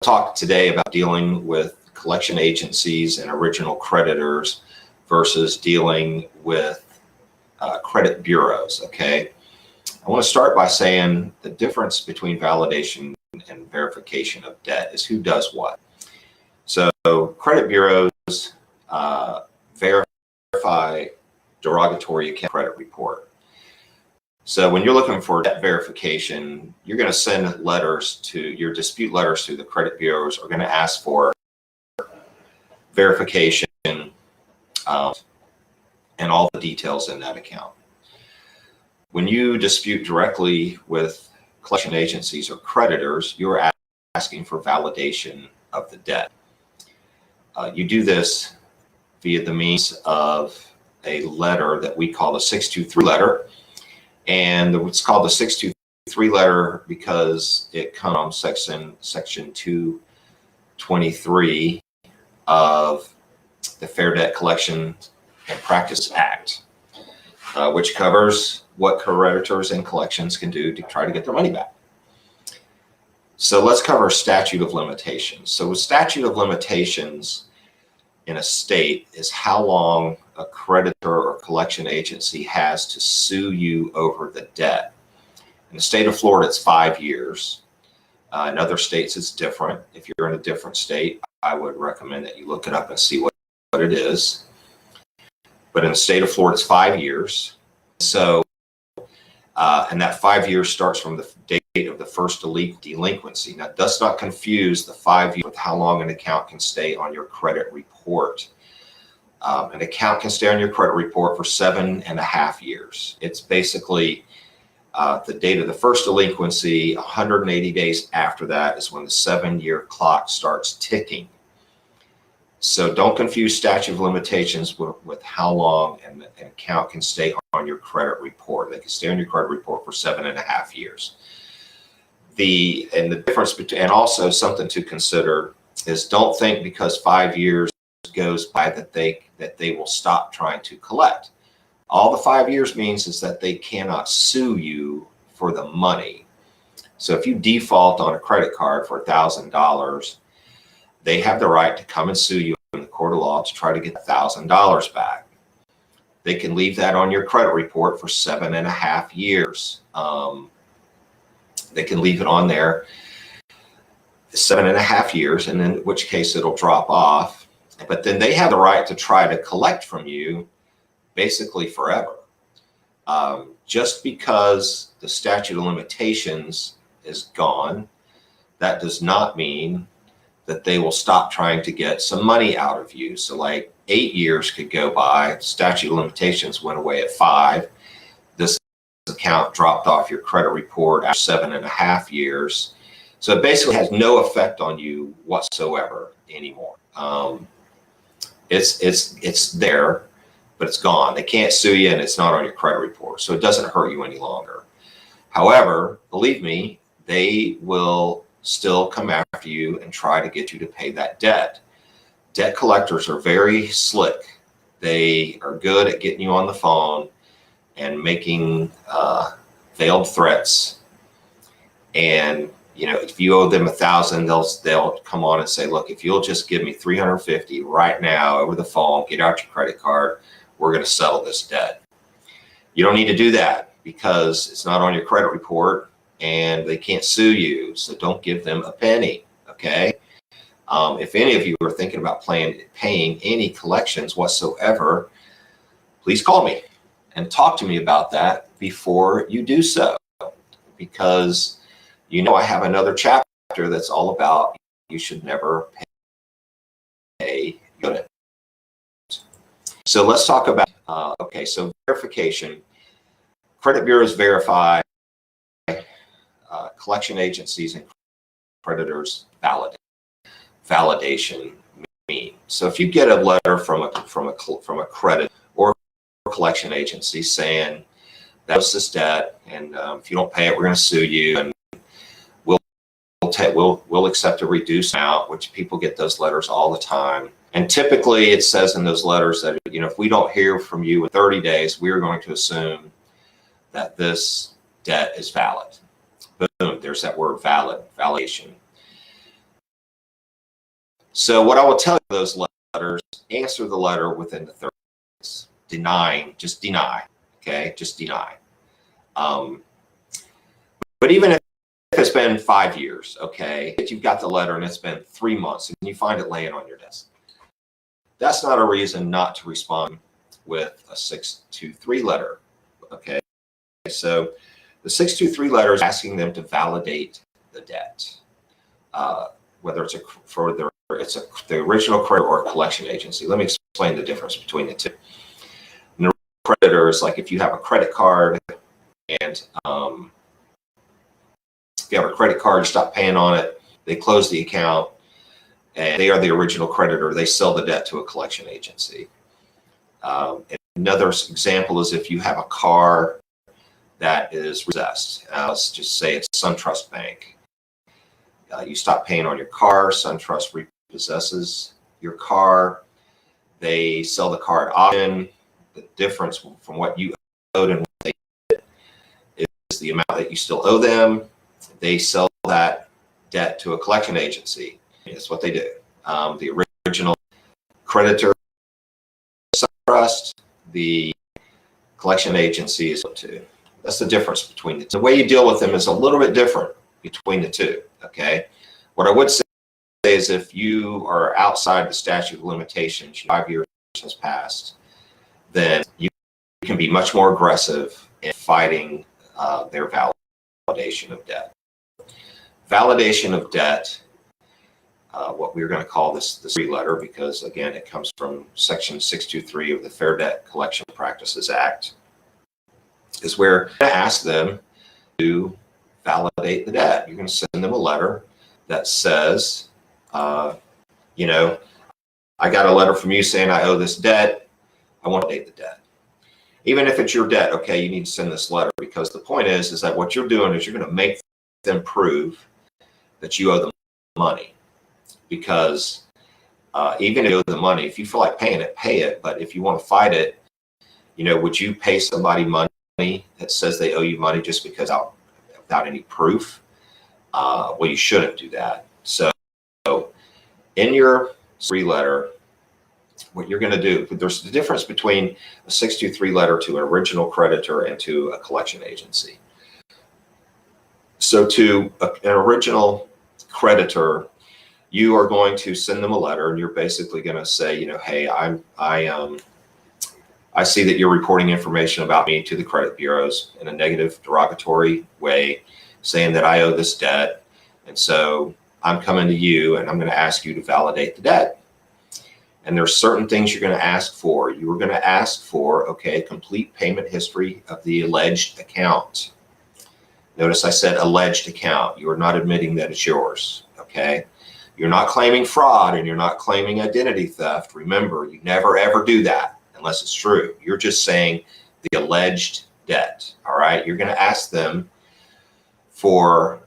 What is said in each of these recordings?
talk today about dealing with collection agencies and original creditors versus dealing with credit bureaus, okay? I want to start by saying the difference between validation and verification of debt is who does what. So credit bureaus verify derogatory account credit report. So when you're looking for debt verification, you're going to send letters to your dispute letters to the credit bureaus are going to ask for verification and all the details in that account. When you dispute directly with collection agencies or creditors, you're asking for validation of the debt. You do this via the means of a letter that we call the 623 letter. And it's called the 623 letter because it comes from section 223 of the Fair Debt Collection and Practice Act, which covers what creditors and collections can do to try to get their money back. So let's cover statute of limitations. So with statute of limitations in a state is how long a creditor or collection agency has to sue you over the debt. In the state of Florida, it's 5 years. In other states, it's different. If you're in a different state, I would recommend that you look it up and see what it is. But in the state of Florida, it's 5 years. So, and that 5 years starts from the date of the first delinquency. Now, does not confuse the 5 years with how long an account can stay on your credit report. An account can stay on your credit report for 7.5 years. It's basically the date of the first delinquency. 180 days after that is when the 7-year clock starts ticking. So don't confuse statute of limitations with how long an account can stay on your credit report. They can stay on your credit report for 7.5 years. The difference between, and also something to consider is don't think because 5 years goes by that they will stop trying to collect. All the 5 years means is that they cannot sue you for the money. So if you default on a credit card for $1,000, they have the right to come and sue you in the court of law to try to get $1,000 back. They can leave that on your credit report for 7.5 years. They can leave it on there 7.5 years, and in which case it'll drop off. But then they have the right to try to collect from you basically forever. Just because the statute of limitations is gone, that does not mean that they will stop trying to get some money out of you. So like 8 years could go by, statute of limitations went away at 5. This account dropped off your credit report after 7.5 years. So it basically has no effect on you whatsoever anymore. It's there, but it's gone. They can't sue you and it's not on your credit report. So it doesn't hurt you any longer. However, believe me, they will still come after you and try to get you to pay that debt. Debt collectors are very slick. They are good at getting you on the phone and making veiled threats. And you know, if you owe them $1,000, they'll come on and say, look, if you'll just give me $350 right now over the phone, get out your credit card, we're going to settle this debt. You don't need to do that because it's not on your credit report and they can't sue you. So don't give them a penny. Okay. If any of you are thinking about paying any collections whatsoever, please call me and talk to me about that before you do so, because you know I have another chapter that's all about you should never pay unit. So let's talk about, okay, so verification. Credit bureaus verify, collection agencies and creditors validate. Validation mean. So if you get a letter from a credit or collection agency saying that's this debt, and if you don't pay it, we're going to sue you, and we'll accept a reduced amount, which people get those letters all the time. And typically it says in those letters that, you know, if we don't hear from you in 30 days, we're going to assume that this debt is valid. Boom, there's that word valid, validation. So what I will tell you, those letters, answer the letter within the 30 days. Denying, just deny, okay? Just deny. But even if it's been 5 years, okay, if you've got the letter and it's been 3 months and you find it laying on your desk, that's not a reason not to respond with a 623 letter, okay? So the 623 letter is asking them to validate the debt, whether it's the original creditor or a collection agency. Let me explain the difference between the two. And the creditor is like if you have a credit card and if you have a credit card, you stop paying on it, they close the account, and they are the original creditor. They sell the debt to a collection agency. Another example is if you have a car that is repossessed. Let's just say it's SunTrust Bank. You stop paying on your car, SunTrust repossesses your car. They sell the car at auction. The difference from what you owed and what they did is the amount that you still owe them. They sell that debt to a collection agency. That's what they do. The original creditor, SunTrust, the collection agency is to. That's the difference between the two. The way you deal with them is a little bit different between the two, okay? What I would say is if you are outside the statute of limitations, 5 years has passed, then you can be much more aggressive in fighting their validation of debt. Validation of debt, what we're going to call this free letter, because again, it comes from Section 623 of the Fair Debt Collection Practices Act, is where you're going to ask them to validate the debt. You're going to send them a letter that says, you know, I got a letter from you saying I owe this debt. I want to validate the debt. Even if it's your debt, okay, you need to send this letter, because the point is that what you're doing is you're going to make them prove that you owe them money. Because even if you owe them money, if you feel like paying it, pay it. But if you want to fight it, you know, would you pay somebody money that says they owe you money just because without any proof? Well, you shouldn't do that. So in your free letter, what you're going to do, there's the difference between a 623 letter to an original creditor and to a collection agency. So to an original creditor, you are going to send them a letter, and you're basically going to say, you know, hey, I see that you're reporting information about me to the credit bureaus in a negative, derogatory way, saying that I owe this debt. And so I'm coming to you and I'm going to ask you to validate the debt. And there's certain things you're going to ask for. You are going to ask for, okay, complete payment history of the alleged account. Notice I said alleged account. You are not admitting that it's yours, okay? You're not claiming fraud and you're not claiming identity theft. Remember, you never ever do that unless it's true. You're just saying the alleged debt, all right? You're going to ask them for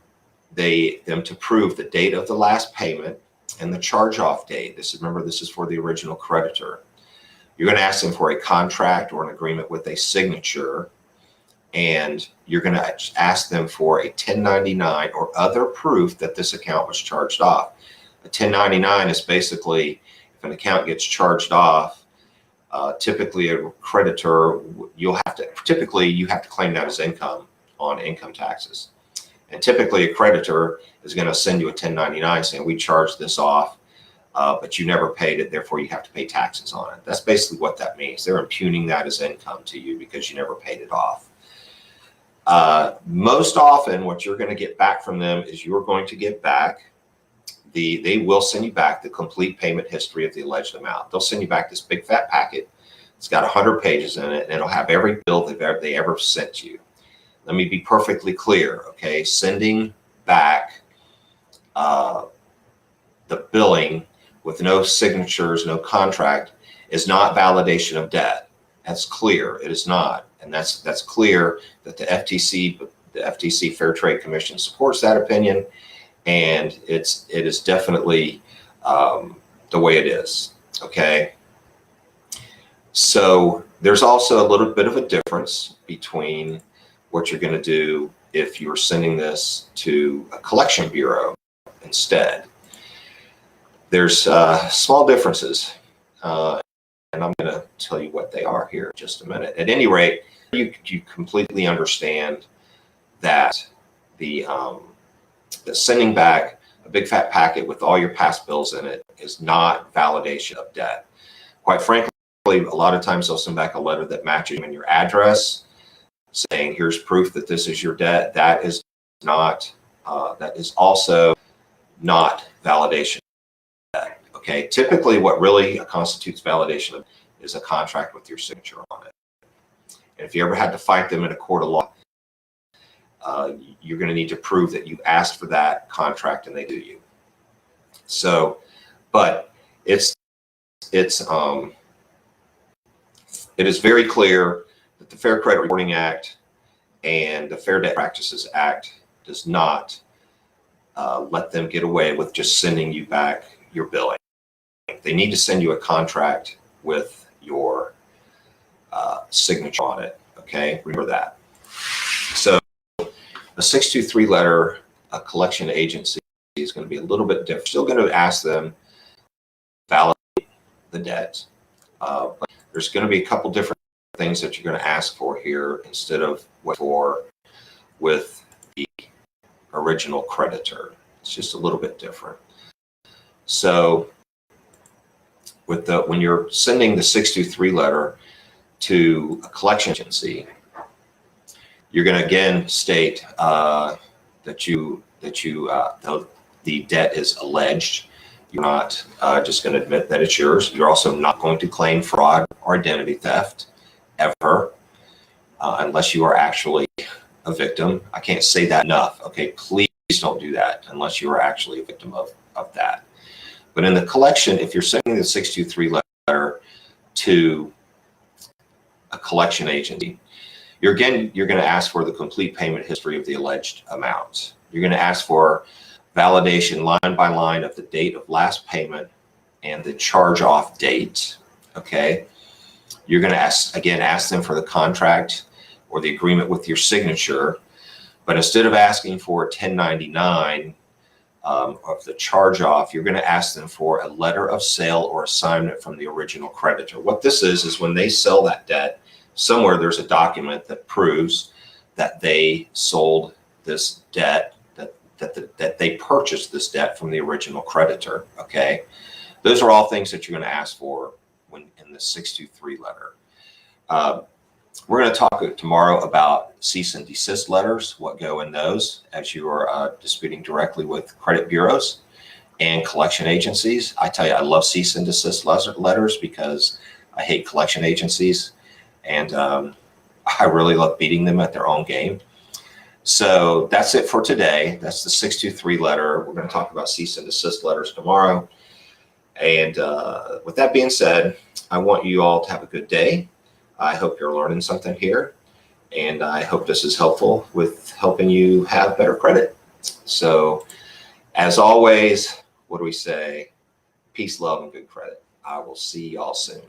them to prove the date of the last payment and the charge-off date. Remember, this is for the original creditor. You're going to ask them for a contract or an agreement with a signature, and you're going to ask them for a 1099 or other proof that this account was charged off. A 1099 is basically if an account gets charged off, typically a creditor, you have to claim that as income on income taxes. And typically a creditor is going to send you a 1099 saying we charged this off, but you never paid it, therefore you have to pay taxes on it. That's basically what that means. They're impugning that as income to you because you never paid it off. Most often what you're going to get back from them is you're going to get back they will send you back the complete payment history of the alleged amount. They'll send you back this big fat packet. It's got 100 pages in it, and it'll have every bill they ever sent you. Let me be perfectly clear, okay? Sending back the billing with no signatures, no contract, is not validation of debt. That's clear. It is not, and that's clear that the FTC Fair Trade Commission supports that opinion, and it is definitely the way it is. Okay. So there's also a little bit of a difference between what you're going to do if you're sending this to a collection bureau instead. There's small differences, and I'm going to tell you what they are here in just a minute. At any rate, you completely understand that the sending back a big fat packet with all your past bills in it is not validation of debt. Quite frankly, a lot of times they'll send back a letter that matches in your address, saying here's proof that this is your debt. That is not. That is also not validation of debt. Okay. Typically, what really constitutes validation is a contract with your signature on it. And if you ever had to fight them in a court of law, you're going to need to prove that you asked for that contract and they do you. So, but it is very clear that the Fair Credit Reporting Act and the Fair Debt Practices Act does not let them get away with just sending you back your billing. They need to send you a contract with your signature on it. Okay, remember that. So a 623 letter, a collection agency is going to be a little bit different. Still going to ask them to validate the debt. But there's going to be a couple different things that you're going to ask for here instead of what for with the original creditor. It's just a little bit different. So with when you're sending the 623 letter to a collection agency, you're going to again state that the debt is alleged. You're not just going to admit that it's yours. You're also not going to claim fraud or identity theft ever, unless you are actually a victim. I can't say that enough. Okay, please don't do that unless you are actually a victim of that. But in the collection, if you're sending the 623 letter to a collection agency, you're going to ask for the complete payment history of the alleged amount. You're going to ask for validation line by line of the date of last payment and the charge off date. Okay. You're going to ask them for the contract or the agreement with your signature. But instead of asking for a 1099 of the charge off, you're going to ask them for a letter of sale or assignment from the original creditor. What this is when they sell that debt, somewhere there's a document that proves that they sold this debt, that they purchased this debt from the original creditor. Okay, those are all things that you're going to ask for when in the 623 letter. We're going to talk tomorrow about cease and desist letters, what go in those as you are disputing directly with credit bureaus and collection agencies. I tell you, I love cease and desist letters because I hate collection agencies, and I really love beating them at their own game. So that's it for today. That's the 623 letter. We're going to talk about cease and desist letters tomorrow. And with that being said, I want you all to have a good day. I hope you're learning something here, and I hope this is helpful with helping you have better credit. So as always, what do we say? Peace, love, and good credit. I will see y'all soon.